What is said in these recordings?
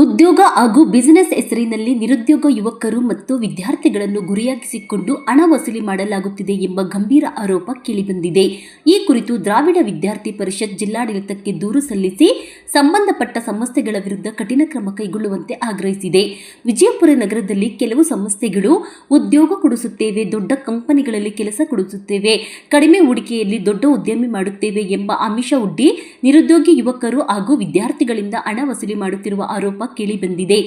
ಉದ್ಯೋಗ ಹಾಗೂ ಬಿಸಿನೆಸ್ ಹೆಸರಿನಲ್ಲಿ ನಿರುದ್ಯೋಗ ಯುವಕರು ಮತ್ತು ವಿದ್ಯಾರ್ಥಿಗಳನ್ನು ಗುರಿಯಾಗಿಸಿಕೊಂಡು ಹಣ ವಸೂಲಿ ಮಾಡಲಾಗುತ್ತಿದೆ ಎಂಬ ಗಂಭೀರ ಆರೋಪ ಕೇಳಿಬಂದಿದೆ. ಈ ಕುರಿತು ದ್ರಾವಿಡ ವಿದ್ಯಾರ್ಥಿ ಪರಿಷತ್ ಜಿಲ್ಲಾಡಳಿತಕ್ಕೆ ದೂರು ಸಲ್ಲಿಸಿ ಸಂಬಂಧಪಟ್ಟ ಸಂಸ್ಥೆಗಳ ವಿರುದ್ಧ ಕಠಿಣ ಕ್ರಮ ಕೈಗೊಳ್ಳುವಂತೆ ಆಗ್ರಹಿಸಿದೆ. ವಿಜಯಪುರ ನಗರದಲ್ಲಿ ಕೆಲವು ಸಂಸ್ಥೆಗಳು ಉದ್ಯೋಗ ಕೊಡಿಸುತ್ತೇವೆ, ದೊಡ್ಡ ಕಂಪನಿಗಳಲ್ಲಿ ಕೆಲಸ ಕೊಡಿಸುತ್ತೇವೆ, ಕಡಿಮೆ ಹೂಡಿಕೆಯಲ್ಲಿ ದೊಡ್ಡ ಉದ್ಯಮಿ ಮಾಡುತ್ತೇವೆ ಎಂಬ ಆಮಿಷ ಒಡ್ಡಿ ನಿರುದ್ಯೋಗಿ ಯುವಕರು ಹಾಗೂ ವಿದ್ಯಾರ್ಥಿಗಳಿಂದ ಹಣ ವಸೂಲಿ ಮಾಡುತ್ತಿರುವ ಆರೋಪ ಕೇಳಿಬಂದಿದೆ.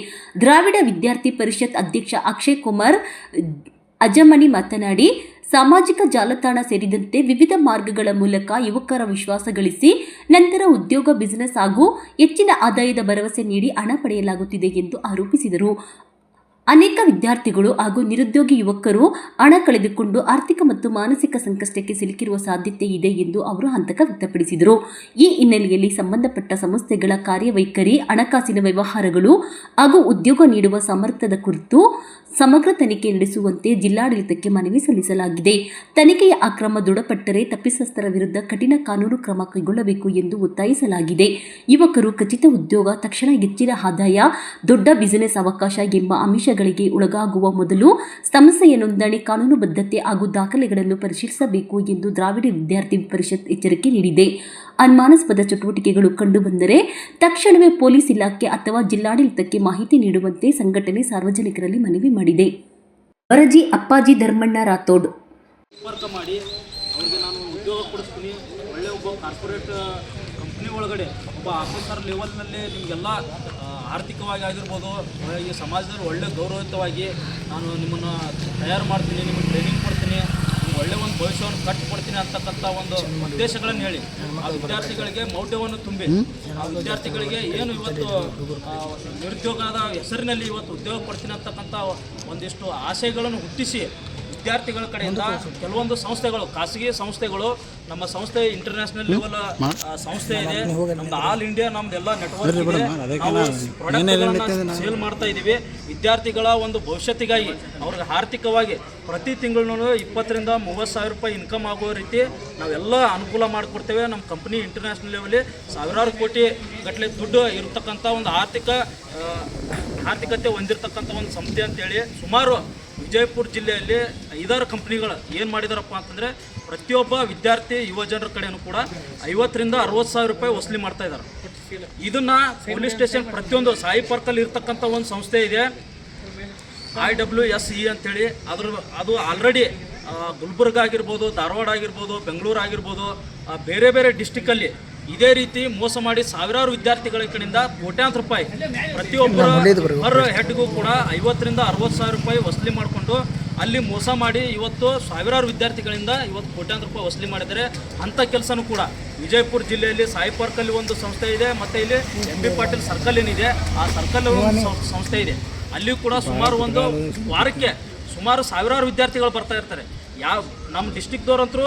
ದ್ರಾವಿಡ ವಿದ್ಯಾರ್ಥಿ ಪರಿಷತ್ ಅಧ್ಯಕ್ಷ ಅಕ್ಷಯ್ ಕುಮಾರ್ ಅಜಮನಿ ಮಾತನಾಡಿ, ಸಾಮಾಜಿಕ ಜಾಲತಾಣ ಸೇರಿದಂತೆ ವಿವಿಧ ಮಾರ್ಗಗಳ ಮೂಲಕ ಯುವಕರ ವಿಶ್ವಾಸ ಗಳಿಸಿ ನಂತರ ಉದ್ಯೋಗ, ಬಿಸಿನೆಸ್ ಹಾಗೂ ಹೆಚ್ಚಿನ ಆದಾಯದ ಭರವಸೆ ನೀಡಿ ಹಣ ಪಡೆಯಲಾಗುತ್ತಿದೆ ಎಂದು ಆರೋಪಿಸಿದರು. ಅನೇಕ ವಿದ್ಯಾರ್ಥಿಗಳು ಹಾಗೂ ನಿರುದ್ಯೋಗಿ ಯುವಕರು ಹಣ ಕಳೆದುಕೊಂಡು ಆರ್ಥಿಕ ಮತ್ತು ಮಾನಸಿಕ ಸಂಕಷ್ಟಕ್ಕೆ ಸಿಲುಕಿರುವ ಸಾಧ್ಯತೆ ಇದೆ ಎಂದು ಅವರು ಆತಂಕ ವ್ಯಕ್ತಪಡಿಸಿದರು. ಈ ಹಿನ್ನೆಲೆಯಲ್ಲಿ ಸಂಬಂಧಪಟ್ಟ ಸಂಸ್ಥೆಗಳ ಕಾರ್ಯವೈಖರಿ, ಹಣಕಾಸಿನ ವ್ಯವಹಾರಗಳು ಹಾಗೂ ಉದ್ಯೋಗ ನೀಡುವ ಸಾಮರ್ಥ್ಯದ ಕುರಿತು ಸಮಗ್ರ ತನಿಖೆ ನಡೆಸುವಂತೆ ಜಿಲ್ಲಾಡಳಿತಕ್ಕೆ ಮನವಿ ಸಲ್ಲಿಸಲಾಗಿದೆ. ತನಿಖೆಯ ಅಕ್ರಮ ದೃಢಪಟ್ಟರೆ ತಪ್ಪಿತಸ್ಥರ ವಿರುದ್ಧ ಕಠಿಣ ಕಾನೂನು ಕ್ರಮ ಕೈಗೊಳ್ಳಬೇಕು ಎಂದು ಒತ್ತಾಯಿಸಲಾಗಿದೆ. ಯುವಕರು ಖಚಿತ ಉದ್ಯೋಗ, ತಕ್ಷಣ ಹೆಚ್ಚಿನ ಆದಾಯ, ದೊಡ್ಡ ಬಿಸಿನೆಸ್ ಅವಕಾಶ ಎಂಬ ಆಮಿಷಗಳಿಗೆ ಒಳಗಾಗುವ ಮೊದಲು ಸಂಸ್ಥೆಯ ನೋಂದಣಿ, ಕಾನೂನುಬದ್ಧತೆ ಹಾಗೂ ದಾಖಲೆಗಳನ್ನು ಪರಿಶೀಲಿಸಬೇಕು ಎಂದು ದ್ರಾವಿಡ ವಿದ್ಯಾರ್ಥಿ ಪರಿಷತ್ ಎಚ್ಚರಿಕೆ ನೀಡಿದೆ. ಅನುಮಾನಾಸ್ಪದ ಚಟುವಟಿಕೆಗಳು ಕಂಡುಬಂದರೆ ತಕ್ಷಣವೇ ಪೊಲೀಸ್ ಇಲಾಖೆ ಅಥವಾ ಜಿಲ್ಲಾಡಳಿತಕ್ಕೆ ಮಾಹಿತಿ ನೀಡುವಂತೆ ಸಂಘಟನೆ ಸಾರ್ವಜನಿಕರಲ್ಲಿ ಮನವಿ ಮಾಡಿದೆ. ವರದಿ ಅಪ್ಪಾಜಿ ಧರ್ಮಣ್ಣ ರಾಥೋಡ್. ಸಂಪರ್ಕ ಮಾಡಿ ಅವರಿಗೆ ನಾನು ಉದ್ಯೋಗ ಕೊಡಿಸ್ತೀನಿ, ಒಳ್ಳೆಯ ಒಬ್ಬ ಕಾರ್ಪೊರೇಟ್ ಕಂಪ್ನಿ ಒಳಗಡೆ ಒಬ್ಬ ಆಫೀಸರ್ ಲೆವೆಲ್ನಲ್ಲಿ ನಿಮಗೆಲ್ಲ ಆರ್ಥಿಕವಾಗಿ ಆಗಿರ್ಬೋದು, ಈ ಸಮಾಜದಲ್ಲಿ ಒಳ್ಳೆ ಗೌರವಯುತವಾಗಿ ನಾನು ನಿಮ್ಮನ್ನು ತಯಾರು ಮಾಡ್ತೀನಿ, ನಿಮಗೆ ಟ್ರೈನಿಂಗ್ ಕೊಡ್ತೀನಿ, ಒಳ್ಳೆಯ ಒಂದು ಭವಿಷ್ಯವನ್ನು ಕಟ್ಟಿಕೊಡ್ತೀನಿ ಅಂತಕ್ಕಂಥ ಒಂದು ಉದ್ದೇಶಗಳನ್ನು ಹೇಳಿ ಆ ವಿದ್ಯಾರ್ಥಿಗಳಿಗೆ ಮೌಢ್ಯವನ್ನು ತುಂಬಿ ಆ ವಿದ್ಯಾರ್ಥಿಗಳಿಗೆ ಏನು ಇವತ್ತು ನಿರುದ್ಯೋಗದ ಹೆಸರಿನಲ್ಲಿ ಇವತ್ತು ಉದ್ಯೋಗ ಕೊಡ್ತೀನಿ ಅಂತಕ್ಕಂಥ ಒಂದಿಷ್ಟು ಆಶಯಗಳನ್ನು ಹುಟ್ಟಿಸಿ ವಿದ್ಯಾರ್ಥಿಗಳ ಕಡೆಯಿಂದ ಕೆಲವೊಂದು ಸಂಸ್ಥೆಗಳು, ಖಾಸಗಿ ಸಂಸ್ಥೆಗಳು, ನಮ್ಮ ಸಂಸ್ಥೆ ಇಂಟರ್ನ್ಯಾಷನಲ್ ಲೆವೆಲ್ ಸಂಸ್ಥೆ ಇದೆ, ನಮ್ದು ಆಲ್ ಇಂಡಿಯಾ ನಮ್ದೆಲ್ಲ ನೆಟ್ವರ್ಕ್ ಇದೆ, ನಾವು ಪ್ರಾಡಕ್ಟ್ಗಳನ್ನು ಸೇಲ್ ಮಾಡ್ತಾ ಇದ್ದೀವಿ. ವಿದ್ಯಾರ್ಥಿಗಳ ಒಂದು ಭವಿಷ್ಯತ್ತಿಗಾಗಿ ಅವ್ರಿಗೆ ಆರ್ಥಿಕವಾಗಿ ಪ್ರತಿ ತಿಂಗಳು 20,000 ರಿಂದ 30,000 ರೂಪಾಯಿ ಇನ್ಕಮ್ ಆಗೋ ರೀತಿ ನಾವೆಲ್ಲ ಅನುಕೂಲ ಮಾಡಿಕೊಡ್ತೇವೆ. ನಮ್ಮ ಕಂಪ್ನಿ ಇಂಟರ್ನ್ಯಾಷನಲ್ ಲೆವೆಲ್ಲಿ ಸಾವಿರಾರು ಕೋಟಿ ಗಟ್ಟಲೆ ದುಡ್ಡು ಇರತಕ್ಕಂಥ ಒಂದು ಆರ್ಥಿಕತೆ ಹೊಂದಿರತಕ್ಕಂಥ ಒಂದು ಸಂಸ್ಥೆ ಅಂತೇಳಿ ಸುಮಾರು ವಿಜಯಪುರ ಜಿಲ್ಲೆಯಲ್ಲಿ 5 ಕಂಪ್ನಿಗಳು ಏನು ಮಾಡಿದಾರಪ್ಪ ಅಂತಂದರೆ ಪ್ರತಿಯೊಬ್ಬ ವಿದ್ಯಾರ್ಥಿ ಯುವ ಜನರ ಕಡೆಯೂ ಕೂಡ 50,000 ರಿಂದ 60,000 ರೂಪಾಯಿ ವಸೂಲಿ ಮಾಡ್ತಾ ಇದ್ದಾರೆ. ಇದನ್ನು ಪೊಲೀಸ್ ಸ್ಟೇಷನ್ ಪ್ರತಿಯೊಂದು ಸಾಯಿ ಪಾರ್ಕಲ್ಲಿ ಇರ್ತಕ್ಕಂಥ ಒಂದು ಸಂಸ್ಥೆ ಇದೆ, IWSE ಅಂತೇಳಿ. ಅದು ಆಲ್ರೆಡಿ ಗುಲ್ಬರ್ಗ ಆಗಿರ್ಬೋದು, ಧಾರವಾಡ ಆಗಿರ್ಬೋದು, ಬೆಂಗಳೂರು ಆಗಿರ್ಬೋದು, ಬೇರೆ ಬೇರೆ ಡಿಸ್ಟಿಕ್ಕಲ್ಲಿ ಇದೇ ರೀತಿ ಮೋಸ ಮಾಡಿ ಸಾವಿರಾರು ವಿದ್ಯಾರ್ಥಿಗಳ ಕಡೆಯಿಂದ ಕೋಟ್ಯಾಂತರ ರೂಪಾಯಿ ಪ್ರತಿಯೊಬ್ಬರ ಹೆಡ್ಗೂ ಕೂಡ 50,000 ರಿಂದ 60,000 ರೂಪಾಯಿ ವಸೂಲಿ ಮಾಡಿಕೊಂಡು ಅಲ್ಲಿ ಮೋಸ ಮಾಡಿ ಇವತ್ತು ಸಾವಿರಾರು ವಿದ್ಯಾರ್ಥಿಗಳಿಂದ ಇವತ್ತು ಕೋಟ್ಯಾಂತರ ರೂಪಾಯಿ ವಸೂಲಿ ಮಾಡಿದ್ದಾರೆ. ಅಂಥ ಕೆಲಸನೂ ಕೂಡ ವಿಜಯಪುರ ಜಿಲ್ಲೆಯಲ್ಲಿ ಸಾಯಿ ಪಾರ್ಕಲ್ಲಿ ಒಂದು ಸಂಸ್ಥೆ ಇದೆ, ಮತ್ತು ಇಲ್ಲಿ MB ಪಾಟೀಲ್ ಸರ್ಕಲ್ ಏನಿದೆ ಆ ಸರ್ಕಲ್ ಒಂದು ಸಂಸ್ಥೆ ಇದೆ. ಅಲ್ಲಿಯೂ ಕೂಡ ಸುಮಾರು ಒಂದು ವಾರಕ್ಕೆ ಸುಮಾರು ಸಾವಿರಾರು ವಿದ್ಯಾರ್ಥಿಗಳು ಬರ್ತಾ ಇರ್ತಾರೆ. ನಮ್ಮ ಡಿಸ್ಟಿಕ್ದವ್ರಂತರೂ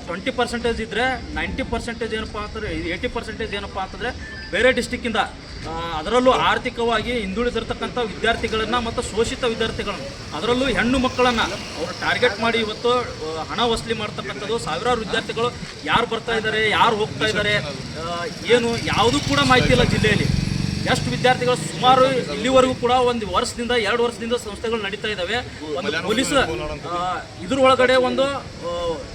20% ಇದ್ದರೆ 90% ಏನಪ್ಪ ಅಂತಂದರೆ 80% ಏನಪ್ಪ ಅಂತಂದರೆ ಬೇರೆ ಡಿಸ್ಟಿಕ್ಕಿಂದ, ಅದರಲ್ಲೂ ಆರ್ಥಿಕವಾಗಿ ಹಿಂದುಳಿದಿರ್ತಕ್ಕಂಥ ವಿದ್ಯಾರ್ಥಿಗಳನ್ನು ಮತ್ತು ಶೋಷಿತ ವಿದ್ಯಾರ್ಥಿಗಳನ್ನು, ಅದರಲ್ಲೂ ಹೆಣ್ಣು ಮಕ್ಕಳನ್ನು ಅವರು ಟಾರ್ಗೆಟ್ ಮಾಡಿ ಇವತ್ತು ಹಣ ವಸೂಲಿ ಮಾಡ್ತಕ್ಕಂಥದ್ದು. ಸಾವಿರಾರು ವಿದ್ಯಾರ್ಥಿಗಳು ಯಾರು ಬರ್ತಾ ಇದ್ದಾರೆ, ಯಾರು ಹೋಗ್ತಾ ಇದ್ದಾರೆ, ಏನು ಯಾವುದೂ ಕೂಡ ಮಾಹಿತಿ ಇಲ್ಲ ಜಿಲ್ಲೆಯಲ್ಲಿ. ಎಷ್ಟು ವಿದ್ಯಾರ್ಥಿಗಳು ಸುಮಾರು ಇಲ್ಲಿವರೆಗೂ ಕೂಡ 1 ವರ್ಷದಿಂದ 2 ವರ್ಷದಿಂದ ಸಂಸ್ಥೆಗಳು ನಡೀತಾ ಇದ್ದಾವೆ. ಒಂದು ಪೊಲೀಸ್ ಇದ್ರೊಳಗಡೆ ಒಂದು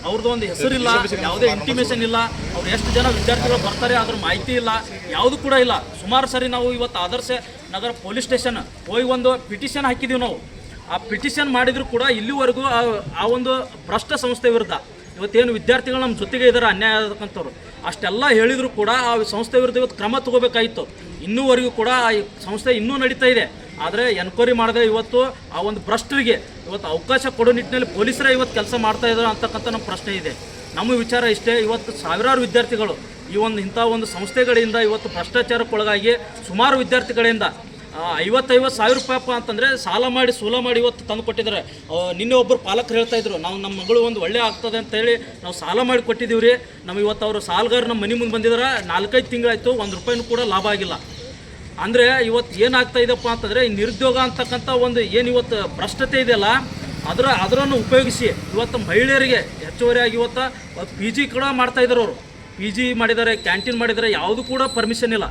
ಅವ್ರದ್ದು ಒಂದು ಹೆಸರಿಲ್ಲ, ಯಾವುದೇ ಇಂಟಿಮೇಷನ್ ಇಲ್ಲ, ಅವ್ರು ಎಷ್ಟು ಜನ ವಿದ್ಯಾರ್ಥಿಗಳು ಬರ್ತಾರೆ ಅದ್ರ ಮಾಹಿತಿ ಇಲ್ಲ, ಯಾವುದು ಕೂಡ ಇಲ್ಲ. ಸುಮಾರು ಸರಿ ನಾವು ಇವತ್ತು ಆದರ್ಶ ನಗರ ಪೊಲೀಸ್ ಸ್ಟೇಷನ್ ಹೋಗಿ ಒಂದು ಪಿಟಿಷನ್ ಹಾಕಿದ್ದೀವಿ. ನಾವು ಆ ಪಿಟಿಷನ್ ಮಾಡಿದ್ರು ಕೂಡ ಇಲ್ಲಿವರೆಗೂ ಆ ಒಂದು ಭ್ರಷ್ಟ ಸಂಸ್ಥೆ ವಿರುದ್ಧ ಇವತ್ತೇನು ವಿದ್ಯಾರ್ಥಿಗಳು ನಮ್ಮ ಜೊತೆಗೆ ಇದ್ದಾರೆ ಅನ್ಯಾಯ ಆಗತಕ್ಕಂಥವ್ರು ಅಷ್ಟೆಲ್ಲ ಹೇಳಿದ್ರು ಕೂಡ ಆ ಸಂಸ್ಥೆ ವಿರುದ್ಧ ಇವತ್ತು ಕ್ರಮ ತಗೋಬೇಕಾಗಿತ್ತು. ಇನ್ನೂವರೆಗೂ ಕೂಡ ಆ ಸಂಸ್ಥೆ ಇನ್ನೂ ನಡೀತಾ ಇದೆ. ಆದರೆ ಎನ್ಕ್ವೈರಿ ಮಾಡಿದ್ರೆ ಇವತ್ತು ಆ ಒಂದು ಭ್ರಷ್ಟರಿಗೆ ಇವತ್ತು ಅವಕಾಶ ಕೊಡೋ ನಿಟ್ಟಿನಲ್ಲಿ ಪೊಲೀಸರೇ ಇವತ್ತು ಕೆಲಸ ಮಾಡ್ತಾ ಇದ್ದಾರೆ ಅಂತಕ್ಕಂಥ ನಮ್ಮ ಪ್ರಶ್ನೆ ಇದೆ. ನಮ್ಮ ವಿಚಾರ ಇಷ್ಟೇ, ಇವತ್ತು ಸಾವಿರಾರು ವಿದ್ಯಾರ್ಥಿಗಳು ಇಂಥ ಒಂದು ಸಂಸ್ಥೆಗಳಿಂದ ಇವತ್ತು ಭ್ರಷ್ಟಾಚಾರಕ್ಕೊಳಗಾಗಿ ಸುಮಾರು ವಿದ್ಯಾರ್ಥಿಗಳಿಂದ 50,000 ರೂಪಾಯಪ್ಪ ಅಂತಂದರೆ ಸಾಲ ಮಾಡಿ ಸೂಲ ಮಾಡಿ ಇವತ್ತು ತಂದು ಕೊಟ್ಟಿದ್ದಾರೆ. ನಿನ್ನೆ ಒಬ್ಬರು ಪಾಲಕರು ಹೇಳ್ತಾಯಿದ್ರು, ನಮ್ಮ ಮಗಳು ಒಂದು ಒಳ್ಳೆ ಆಗ್ತದೆ ಅಂತೇಳಿ ನಾವು ಸಾಲ ಮಾಡಿ ಕೊಟ್ಟಿದ್ದೀವಿ ರೀ. ನಮಗೆ ಇವತ್ತು ಅವರು ಸಾಲಗಾರ ನಮ್ಮ ಮನೆ ಮುಂದೆ ಬಂದಿದ್ದಾರೆ, 4-5 ತಿಂಗಳಾಯಿತು, 1 ರೂಪಾಯಿನೂ ಕೂಡ ಲಾಭ ಆಗಿಲ್ಲ. ಅಂದರೆ ಇವತ್ತು ಏನಾಗ್ತಾ ಇದೆಯಪ್ಪ ಅಂತಂದರೆ ಈ ನಿರುದ್ಯೋಗ ಅಂತಕ್ಕಂಥ ಒಂದು ಏನು ಇವತ್ತು ಭ್ರಷ್ಟತೆ ಇದೆಯಲ್ಲ ಅದರನ್ನು ಉಪಯೋಗಿಸಿ ಇವತ್ತು ಮಹಿಳೆಯರಿಗೆ ಹೆಚ್ಚುವರಿಯಾಗಿ ಇವತ್ತು PG ಕೂಡ ಮಾಡ್ತಾಯಿದ್ದಾರೆ. ಅವರು PG ಮಾಡಿದ್ದಾರೆ, ಕ್ಯಾಂಟೀನ್ ಮಾಡಿದ್ದಾರೆ, ಯಾವುದು ಕೂಡ ಪರ್ಮಿಷನ್ ಇಲ್ಲ.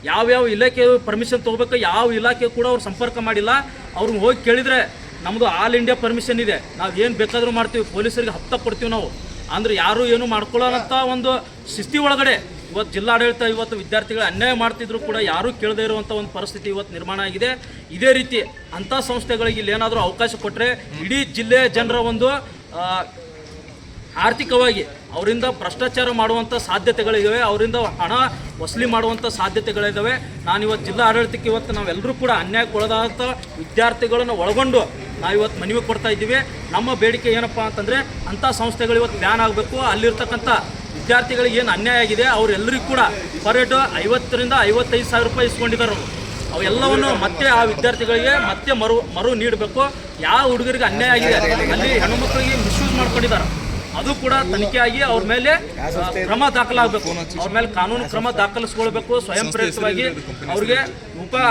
ಯಾವ್ಯಾವ ಇಲಾಖೆ ಪರ್ಮಿಷನ್ ತೊಗೋಬೇಕು, ಯಾವ ಇಲಾಖೆ ಕೂಡ ಅವ್ರು ಸಂಪರ್ಕ ಮಾಡಿಲ್ಲ. ಅವ್ರನ್ನ ಹೋಗಿ ಕೇಳಿದರೆ ನಮ್ಮದು ಆಲ್ ಇಂಡಿಯಾ ಪರ್ಮಿಷನ್ ಇದೆ, ನಾವು ಏನು ಬೇಕಾದರೂ ಮಾಡ್ತೀವಿ, ಪೊಲೀಸರಿಗೆ ಹಪ್ತ ಕೊಡ್ತೀವಿ ನಾವು ಅಂದರೆ ಯಾರೂ ಏನು ಮಾಡ್ಕೊಳ್ಳೋಂಥ ಒಂದು ಶಿಸ್ತಿ ಒಳಗಡೆ ಇವತ್ತು ಜಿಲ್ಲಾಡಳಿತ ಇವತ್ತು ವಿದ್ಯಾರ್ಥಿಗಳು ಅನ್ಯಾಯ ಮಾಡ್ತಿದ್ರು ಕೂಡ ಯಾರೂ ಕೇಳದೇ ಇರುವಂಥ ಒಂದು ಪರಿಸ್ಥಿತಿ ಇವತ್ತು ನಿರ್ಮಾಣ ಆಗಿದೆ. ಇದೇ ರೀತಿ ಅಂಥ ಸಂಸ್ಥೆಗಳಿಗೆ ಇಲ್ಲಿ ಏನಾದರೂ ಅವಕಾಶ ಕೊಟ್ಟರೆ ಇಡೀ ಜಿಲ್ಲೆಯ ಜನರ ಒಂದು ಆರ್ಥಿಕವಾಗಿ ಅವರಿಂದ ಭ್ರಷ್ಟಾಚಾರ ಮಾಡುವಂಥ ಸಾಧ್ಯತೆಗಳಿದ್ದಾವೆ, ಅವರಿಂದ ಹಣ ವಸೂಲಿ ಮಾಡುವಂಥ ಸಾಧ್ಯತೆಗಳಿದ್ದಾವೆ. ನಾನಿವತ್ತು ಜಿಲ್ಲಾ ಆಡಳಿತಕ್ಕೆ ಇವತ್ತು ನಾವೆಲ್ಲರೂ ಕೂಡ ಅನ್ಯಾಯಕ್ಕೊಳಗಾದಂಥ ವಿದ್ಯಾರ್ಥಿಗಳನ್ನು ಒಳಗೊಂಡು ನಾವಿವತ್ತು ಮನವಿ ಕೊಡ್ತಾ ಇದ್ದೀವಿ. ನಮ್ಮ ಬೇಡಿಕೆ ಏನಪ್ಪ ಅಂತಂದರೆ ಅಂಥ ಸಂಸ್ಥೆಗಳು ಇವತ್ತು ಬ್ಯಾನ್ ಆಗಬೇಕು. ಅಲ್ಲಿರ್ತಕ್ಕಂಥ ವಿದ್ಯಾರ್ಥಿಗಳಿಗೆ ಏನು ಅನ್ಯಾಯ ಆಗಿದೆ ಅವರೆಲ್ಲರಿಗೂ ಕೂಡ ಪರ್ ಹೆಡ್ 50,000 to 55,000 ರೂಪಾಯಿ ಇಸ್ಕೊಂಡಿದ್ದಾರೆ. ಅವೆಲ್ಲವನ್ನು ಮತ್ತೆ ಆ ವಿದ್ಯಾರ್ಥಿಗಳಿಗೆ ಮತ್ತೆ ಮರು ನೀಡಬೇಕು. ಯಾವ ಹುಡುಗರಿಗೆ ಅನ್ಯಾಯ ಆಗಿದೆ ಅಲ್ಲಿ ಹೆಣ್ಣುಮಕ್ಕಳಿಗೆ ಮಿಸ್ಯೂಸ್ ಮಾಡ್ಕೊಂಡಿದ್ದಾರೆ ಅದು ಕೂಡ ತನಿಖೆ ಆಗಿ ಅವ್ರ ಮೇಲೆ ಕ್ರಮ ದಾಖಲಾಗಬೇಕು, ಅವ್ರ ಮೇಲೆ ಕಾನೂನು ಕ್ರಮ ದಾಖಲಿಸ್ಕೊಳ್ಬೇಕು. ಸ್ವಯಂ ಪ್ರೇರಿತವಾಗಿ ಅವ್ರಿಗೆ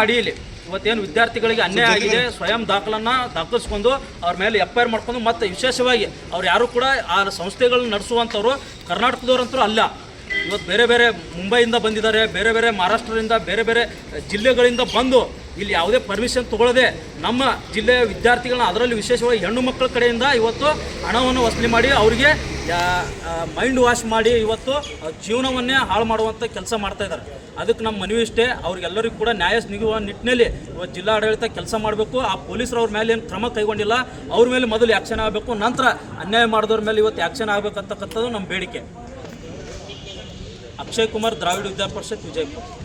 ಅಡಿಯಲ್ಲಿ ಇವತ್ತೇನು ವಿದ್ಯಾರ್ಥಿಗಳಿಗೆ ಅನ್ಯಾಯ ಆಗಿದೆ ಸ್ವಯಂ ದಾಖಲನ್ನು ದಾಖಲಿಸ್ಕೊಂಡು ಅವ್ರ ಮೇಲೆ FIR ಮಾಡ್ಕೊಂಡು, ಮತ್ತು ವಿಶೇಷವಾಗಿ ಅವ್ರು ಯಾರು ಕೂಡ ಆ ಸಂಸ್ಥೆಗಳನ್ನ ನಡೆಸುವಂಥವ್ರು ಕರ್ನಾಟಕದವ್ರಂತರೂ ಅಲ್ಲ. ಇವತ್ತು ಬೇರೆ ಬೇರೆ ಮುಂಬೈಯಿಂದ ಬಂದಿದ್ದಾರೆ, ಬೇರೆ ಬೇರೆ ಮಹಾರಾಷ್ಟ್ರದಿಂದ, ಬೇರೆ ಬೇರೆ ಜಿಲ್ಲೆಗಳಿಂದ ಬಂದು ಇಲ್ಲಿ ಯಾವುದೇ ಪರ್ಮಿಷನ್ ತೊಗೊಳ್ಳದೆ ನಮ್ಮ ಜಿಲ್ಲೆಯ ವಿದ್ಯಾರ್ಥಿಗಳನ್ನ, ಅದರಲ್ಲಿ ವಿಶೇಷವಾಗಿ ಹೆಣ್ಣು ಮಕ್ಕಳ ಕಡೆಯಿಂದ ಇವತ್ತು ಹಣವನ್ನು ವಸೂಲಿ ಮಾಡಿ ಅವರಿಗೆ ಮೈಂಡ್ ವಾಶ್ ಮಾಡಿ ಇವತ್ತು ಜೀವನವನ್ನೇ ಹಾಳು ಮಾಡುವಂಥ ಕೆಲಸ ಮಾಡ್ತಾ ಇದ್ದಾರೆ. ಅದಕ್ಕೆ ನಮ್ಮ ಮನವಿ ಇಷ್ಟೇ, ಅವ್ರಿಗೆಲ್ಲರಿಗೂ ಕೂಡ ನ್ಯಾಯ ಸಿಗುವ ನಿಟ್ಟಿನಲ್ಲಿ ಇವತ್ತು ಜಿಲ್ಲಾಡಳಿತ ಕೆಲಸ ಮಾಡಬೇಕು. ಆ ಪೊಲೀಸರು ಅವ್ರ ಮೇಲೆ ಏನು ಕ್ರಮ ಕೈಗೊಂಡಿಲ್ಲ, ಅವ್ರ ಮೇಲೆ ಮೊದಲು ಆ್ಯಕ್ಷನ್ ಆಗಬೇಕು, ನಂತರ ಅನ್ಯಾಯ ಮಾಡಿದವ್ರ ಮೇಲೆ ಇವತ್ತು ಆ್ಯಕ್ಷನ್ ಆಗಬೇಕಂತಕ್ಕಂಥದ್ದು ನಮ್ಮ ಬೇಡಿಕೆ. ಅಕ್ಷಯ್ ಕುಮಾರ್, ದ್ರಾವಿಡ ವಿದ್ಯಾ ಪರಿಷತ್, ವಿಜಯಪುರ.